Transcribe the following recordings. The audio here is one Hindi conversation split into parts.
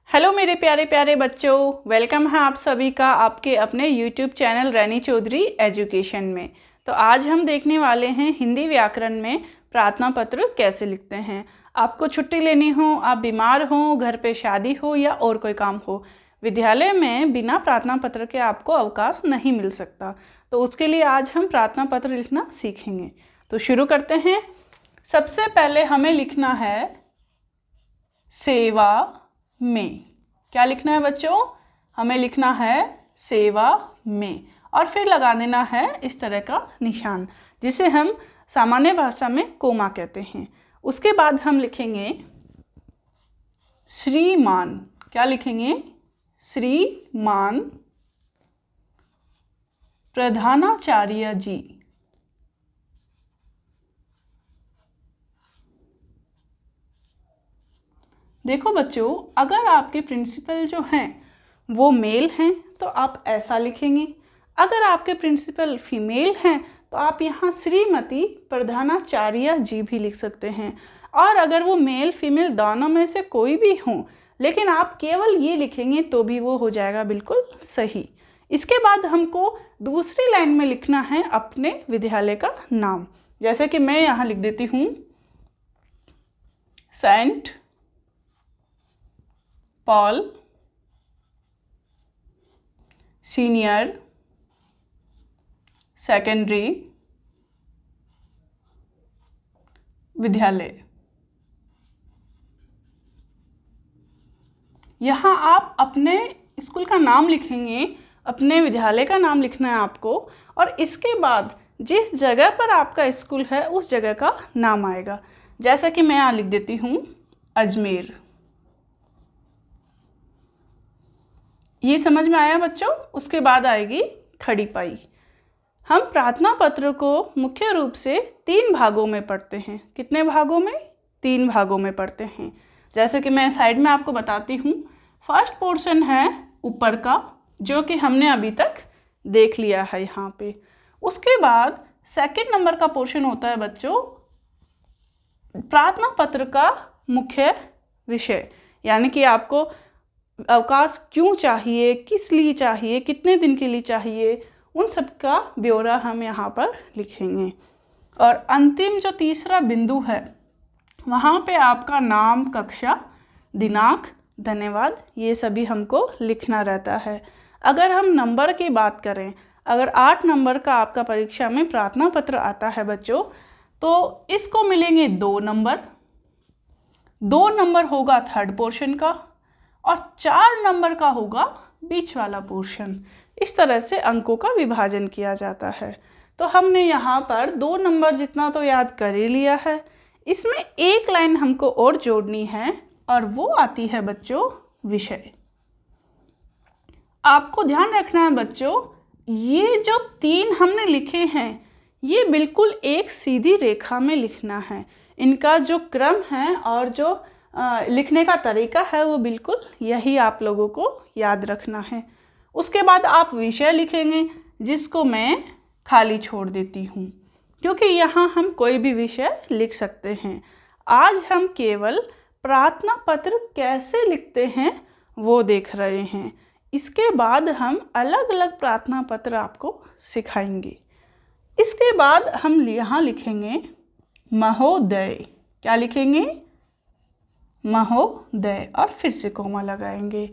हेलो मेरे प्यारे प्यारे बच्चों, वेलकम है आप सभी का आपके अपने यूट्यूब चैनल रैनी चौधरी एजुकेशन में। तो आज हम देखने वाले हैं हिंदी व्याकरण में प्रार्थना पत्र कैसे लिखते हैं। आपको छुट्टी लेनी हो, आप बीमार हो, घर पे शादी हो या और कोई काम हो, विद्यालय में बिना प्रार्थना पत्र के आपको अवकाश नहीं मिल सकता। तो उसके लिए आज हम प्रार्थना पत्र लिखना सीखेंगे। तो शुरू करते हैं। सबसे पहले हमें लिखना है सेवा में। क्या लिखना है बच्चों? हमें लिखना है सेवा में और फिर लगा देना है इस तरह का निशान जिसे हम सामान्य भाषा में कोमा कहते हैं। उसके बाद हम लिखेंगे श्रीमान। क्या लिखेंगे? श्रीमान प्रधानाचार्य जी। देखो बच्चों, अगर आपके प्रिंसिपल जो हैं वो मेल हैं तो आप ऐसा लिखेंगे। अगर आपके प्रिंसिपल फीमेल हैं तो आप यहाँ श्रीमती प्रधानाचार्य जी भी लिख सकते हैं। और अगर वो मेल फीमेल दोनों में से कोई भी हों लेकिन आप केवल ये लिखेंगे तो भी वो हो जाएगा बिल्कुल सही। इसके बाद हमको दूसरी लाइन में लिखना है अपने विद्यालय का नाम। जैसे कि मैं यहाँ लिख देती हूँ सेंट पॉल सीनियर सेकेंडरी विद्यालय। यहाँ आप अपने स्कूल का नाम लिखेंगे, अपने विद्यालय का नाम लिखना है आपको और इसके बाद जिस जगह पर आपका स्कूल है उस जगह का नाम आएगा। जैसा कि मैं यहाँ लिख देती हूँ अजमेर। ये समझ में आया बच्चों? उसके बाद आएगी खड़ी पाई। हम प्रार्थना पत्र को मुख्य रूप से 3 भागों में पढ़ते हैं। कितने भागों में? 3 भागों में पढ़ते हैं। जैसे कि मैं साइड में आपको बताती हूँ। फर्स्ट पोर्शन है ऊपर का, जो कि हमने अभी तक देख लिया है यहाँ पे। उसके बाद सेकंड नंबर का पोर्शन होता है बच्चों प्रार्थना पत्र का मुख्य विषय, यानी कि आपको अवकाश क्यों चाहिए, किस लिए चाहिए, कितने दिन के लिए चाहिए, उन सब का ब्यौरा हम यहाँ पर लिखेंगे। और अंतिम जो तीसरा बिंदु है वहाँ पे आपका नाम, कक्षा, दिनांक, धन्यवाद, ये सभी हमको लिखना रहता है। अगर हम नंबर की बात करें, अगर 8 नंबर का आपका परीक्षा में प्रार्थना पत्र आता है बच्चों तो इसको मिलेंगे 2 नंबर। 2 नंबर होगा थर्ड पोर्शन का और 4 नंबर का होगा बीच वाला पोर्शन। इस तरह से अंकों का विभाजन किया जाता है। तो हमने यहाँ पर 2 नंबर जितना तो याद कर ही लिया है। इसमें एक लाइन हमको और जोड़नी है और वो आती है बच्चों विषय। आपको ध्यान रखना है बच्चों, ये जो 3 हमने लिखे हैं ये बिल्कुल एक सीधी रेखा में लिखना है। इनका जो क्रम है और जो लिखने का तरीका है वो बिल्कुल यही आप लोगों को याद रखना है। उसके बाद आप विषय लिखेंगे जिसको मैं खाली छोड़ देती हूँ, क्योंकि यहाँ हम कोई भी विषय लिख सकते हैं। आज हम केवल प्रार्थना पत्र कैसे लिखते हैं वो देख रहे हैं। इसके बाद हम अलग अलग प्रार्थना पत्र आपको सिखाएंगे। इसके बाद हम यहाँ लिखेंगे महोदय। क्या लिखेंगे? महोदय और फिर से कोमा लगाएंगे।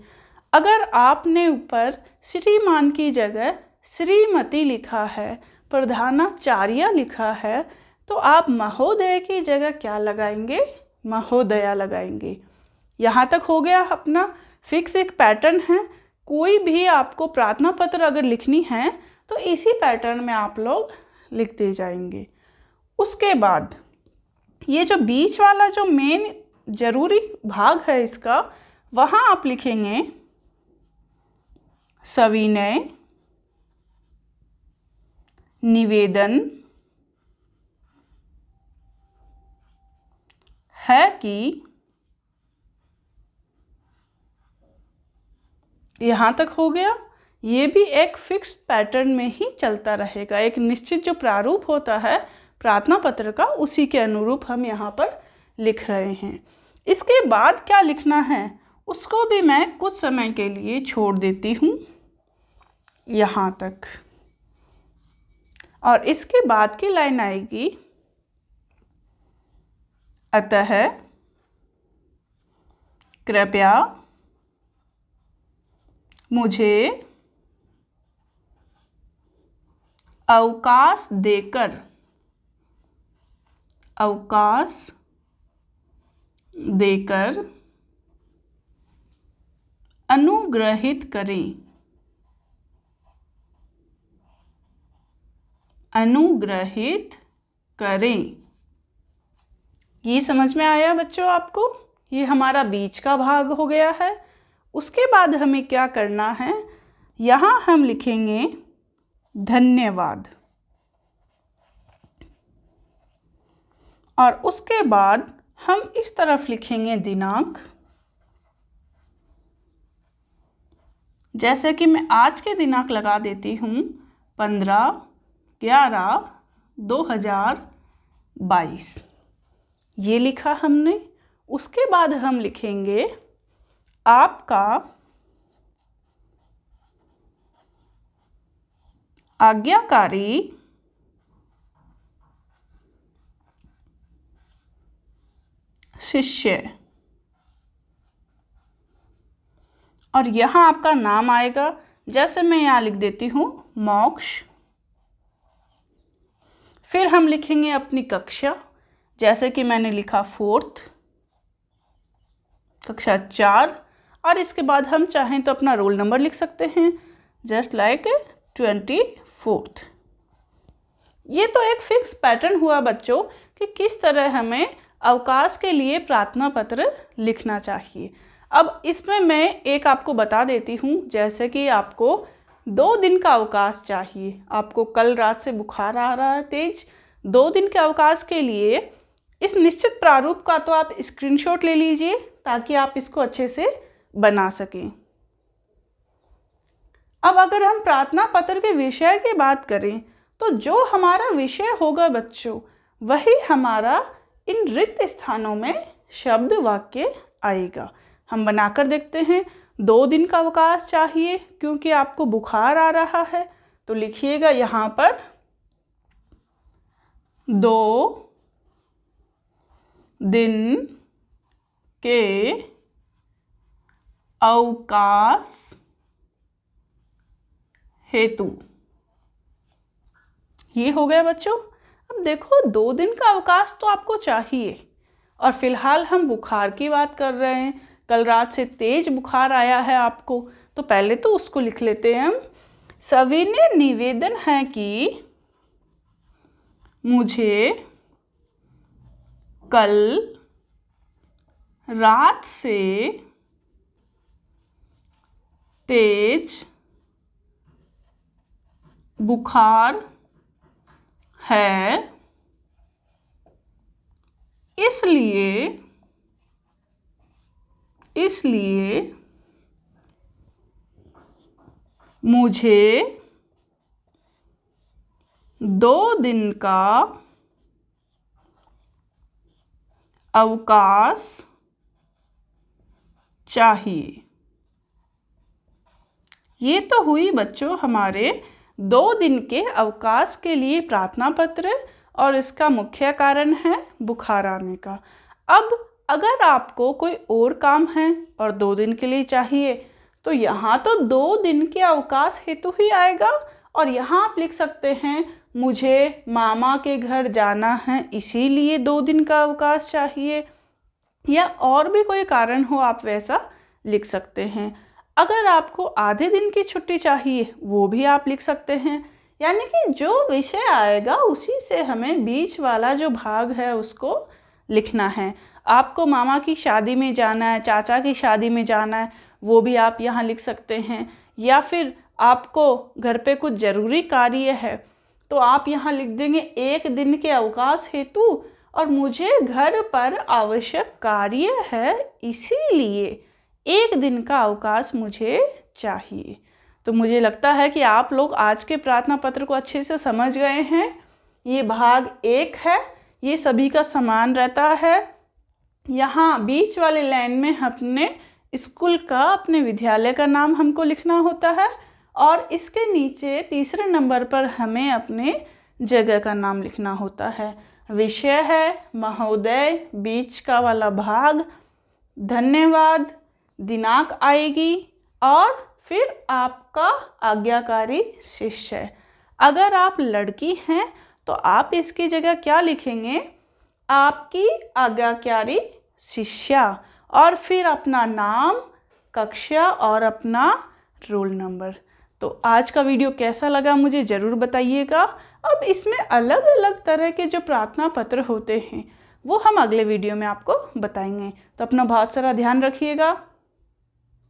अगर आपने ऊपर श्रीमान की जगह श्रीमती लिखा है, प्रधानाचार्य लिखा है, तो आप महोदय की जगह क्या लगाएंगे? महोदया लगाएंगे। यहाँ तक हो गया अपना फिक्स एक पैटर्न है। कोई भी आपको प्रार्थना पत्र अगर लिखनी है तो इसी पैटर्न में आप लोग लिखते जाएंगे। उसके बाद ये जो बीच वाला जो मेन जरूरी भाग है इसका, वहाँ आप लिखेंगे सविनय निवेदन है कि। यहाँ तक हो गया। ये भी एक फिक्स्ड पैटर्न में ही चलता रहेगा। एक निश्चित जो प्रारूप होता है प्रार्थना पत्र का, उसी के अनुरूप हम यहाँ पर लिख रहे हैं। इसके बाद क्या लिखना है? उसको भी मैं कुछ समय के लिए छोड़ देती हूँ यहाँ तक। और इसके बाद की लाइन आएगी, अतः कृपया मुझे अवकाश देकर अनुग्रहित करें। ये समझ में आया बच्चों आपको? ये हमारा बीच का भाग हो गया है। उसके बाद हमें क्या करना है, यहाँ हम लिखेंगे धन्यवाद, और उसके बाद हम इस तरफ लिखेंगे दिनांक। जैसे कि मैं आज के दिनांक लगा देती हूँ 15/11/2022, ये लिखा हमने। उसके बाद हम लिखेंगे आपका आज्ञाकारी शिष्य, और यहाँ आपका नाम आएगा। जैसे मैं यहाँ लिख देती हूँ मोक्ष। फिर हम लिखेंगे अपनी कक्षा, जैसे कि मैंने लिखा 4th, कक्षा 4। और इसके बाद हम चाहें तो अपना रोल नंबर लिख सकते हैं, जस्ट लाइक 24th। ये तो एक फिक्स पैटर्न हुआ बच्चों कि किस तरह हमें अवकाश के लिए प्रार्थना पत्र लिखना चाहिए। अब इसमें मैं एक आपको बता देती हूँ, जैसे कि आपको 2 दिन का अवकाश चाहिए। आपको कल रात से बुखार आ रहा है तेज, 2 दिन के अवकाश के लिए इस निश्चित प्रारूप का तो आप स्क्रीनशॉट ले लीजिए ताकि आप इसको अच्छे से बना सकें। अब अगर हम प्रार्थना पत्र के विषय की बात करें तो जो हमारा विषय होगा बच्चों, वही हमारा इन रिक्त स्थानों में शब्द वाक्य आएगा। हम बनाकर देखते हैं। 2 दिन का अवकाश चाहिए क्योंकि आपको बुखार आ रहा है, तो लिखिएगा यहाँ पर 2 दिन के अवकाश हेतु। ये हो गया बच्चों। अब देखो 2 दिन का अवकाश तो आपको चाहिए, और फिलहाल हम बुखार की बात कर रहे हैं। कल रात से तेज बुखार आया है आपको, तो पहले तो उसको लिख लेते हैं हम। सविनय निवेदन है कि मुझे कल रात से तेज बुखार है, इसलिए मुझे 2 दिन का अवकाश चाहिए। ये तो हुई बच्चों हमारे 2 दिन के अवकाश के लिए प्रार्थना पत्र, और इसका मुख्य कारण है बुखार आने का। अब अगर आपको कोई और काम है और 2 दिन के लिए चाहिए, तो यहाँ तो 2 दिन के अवकाश हेतु ही आएगा, और यहाँ आप लिख सकते हैं मुझे मामा के घर जाना है इसीलिए 2 दिन का अवकाश चाहिए, या और भी कोई कारण हो आप वैसा लिख सकते हैं। अगर आपको आधे दिन की छुट्टी चाहिए वो भी आप लिख सकते हैं। यानी कि जो विषय आएगा उसी से हमें बीच वाला जो भाग है उसको लिखना है। आपको मामा की शादी में जाना है, चाचा की शादी में जाना है, वो भी आप यहाँ लिख सकते हैं। या फिर आपको घर पे कुछ ज़रूरी कार्य है तो आप यहाँ लिख देंगे 1 दिन के अवकाश हेतु, और मुझे घर पर आवश्यक कार्य है इसीलिए 1 दिन का अवकाश मुझे चाहिए। तो मुझे लगता है कि आप लोग आज के प्रार्थना पत्र को अच्छे से समझ गए हैं। ये भाग 1 है, ये सभी का समान रहता है। यहाँ बीच वाले लाइन में हमने स्कूल का, अपने विद्यालय का नाम हमको लिखना होता है और इसके नीचे तीसरे नंबर पर हमें अपने जगह का नाम लिखना होता है। विषय है महोदय, बीच का वाला भाग धन्यवाद, दिनांक आएगी और फिर आपका आज्ञाकारी शिष्य। अगर आप लड़की हैं तो आप इसकी जगह क्या लिखेंगे, आपकी आज्ञाकारी शिष्या, और फिर अपना नाम, कक्षा और अपना रोल नंबर। तो आज का वीडियो कैसा लगा मुझे ज़रूर बताइएगा। अब इसमें अलग अलग तरह के जो प्रार्थना पत्र होते हैं वो हम अगले वीडियो में आपको बताएंगे। तो अपना बहुत सारा ध्यान रखिएगा।